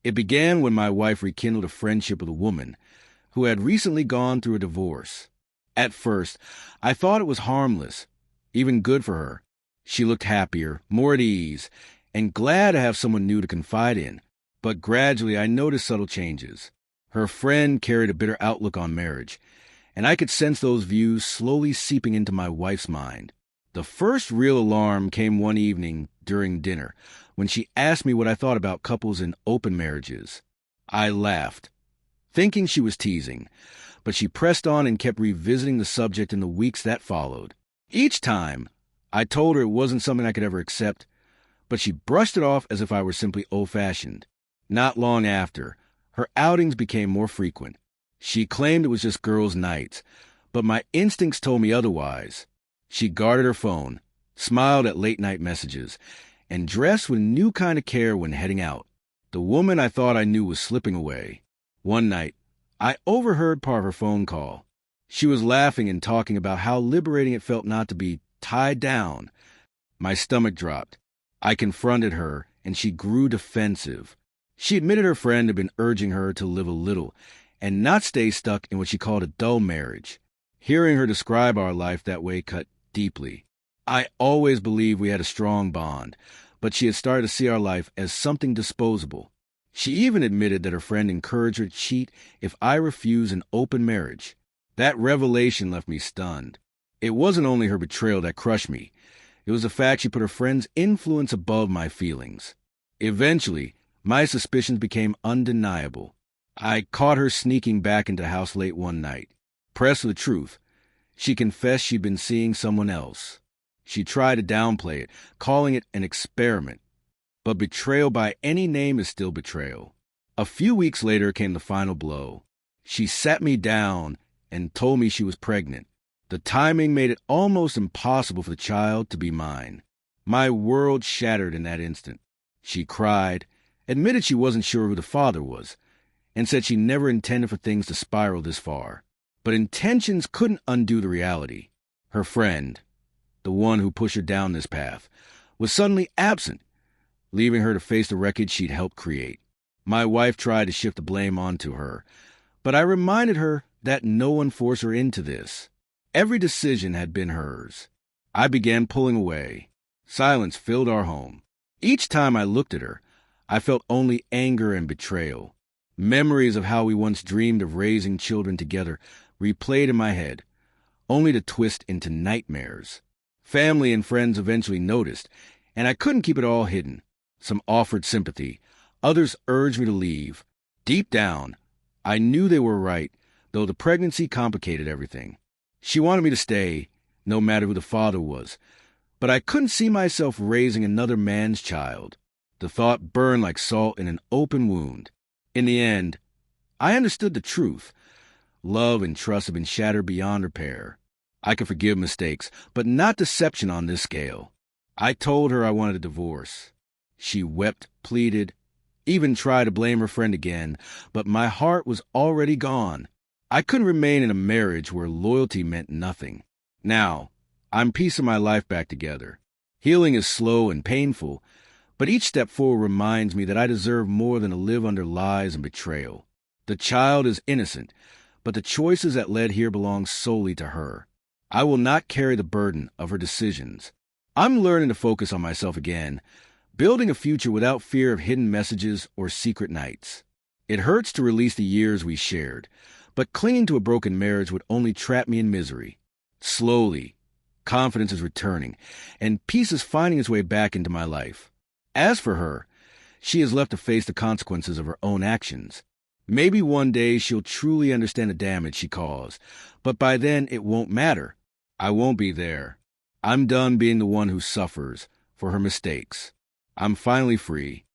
It began when my wife rekindled a friendship with a woman who had recently gone through a divorce. At first, I thought it was harmless, even good for her. She looked happier, more at ease, and glad to have someone new to confide in. But gradually, I noticed subtle changes. Her friend carried a bitter outlook on marriage, and I could sense those views slowly seeping into my wife's mind. The first real alarm came one evening during dinner, when she asked me what I thought about couples in open marriages. I laughed, thinking she was teasing, but she pressed on and kept revisiting the subject in the weeks that followed. Each time, I told her it wasn't something I could ever accept, but she brushed it off as if I were simply old-fashioned. Not long after, her outings became more frequent. She claimed it was just girls' nights, but my instincts told me otherwise. She guarded her phone, smiled at late-night messages, and dressed with a new kind of care when heading out. The woman I thought I knew was slipping away. One night, I overheard part of her phone call. She was laughing and talking about how liberating it felt not to be tied down. My stomach dropped. I confronted her, and she grew defensive. She admitted her friend had been urging her to live a little and not stay stuck in what she called a dull marriage. Hearing her describe our life that way cut deeply. I always believed we had a strong bond, but she had started to see our life as something disposable. She even admitted that her friend encouraged her to cheat if I refused an open marriage. That revelation left me stunned. It wasn't only her betrayal that crushed me. It was the fact she put her friend's influence above my feelings. Eventually, my suspicions became undeniable. I caught her sneaking back into the house late one night. Pressed for the truth, she confessed she'd been seeing someone else. She tried to downplay it, calling it an experiment. But betrayal by any name is still betrayal. A few weeks later came the final blow. She sat me down and told me she was pregnant. The timing made it almost impossible for the child to be mine. My world shattered in that instant. She cried, admitted she wasn't sure who the father was, and said she never intended for things to spiral this far. But intentions couldn't undo the reality. Her friend, the one who pushed her down this path, was suddenly absent, leaving her to face the wreckage she'd helped create. My wife tried to shift the blame onto her, but I reminded her that no one forced her into this. Every decision had been hers. I began pulling away. Silence filled our home. Each time I looked at her, I felt only anger and betrayal. Memories of how we once dreamed of raising children together replayed in my head, only to twist into nightmares. Family and friends eventually noticed, and I couldn't keep it all hidden. Some offered sympathy. Others urged me to leave. Deep down, I knew they were right, though the pregnancy complicated everything. She wanted me to stay, no matter who the father was, but I couldn't see myself raising another man's child. The thought burned like salt in an open wound. In the end, I understood the truth. Love and trust had been shattered beyond repair. I could forgive mistakes, but not deception on this scale. I told her I wanted a divorce. She wept, pleaded, even tried to blame her friend again, but my heart was already gone. I couldn't remain in a marriage where loyalty meant nothing. Now, I'm piecing my life back together. Healing is slow and painful, but each step forward reminds me that I deserve more than to live under lies and betrayal. The child is innocent, but the choices that led here belong solely to her. I will not carry the burden of her decisions. I'm learning to focus on myself again, building a future without fear of hidden messages or secret nights. It hurts to release the years we shared, but clinging to a broken marriage would only trap me in misery. Slowly, confidence is returning, and peace is finding its way back into my life. As for her, she is left to face the consequences of her own actions. Maybe one day she'll truly understand the damage she caused, but by then it won't matter. I won't be there. I'm done being the one who suffers for her mistakes. I'm finally free,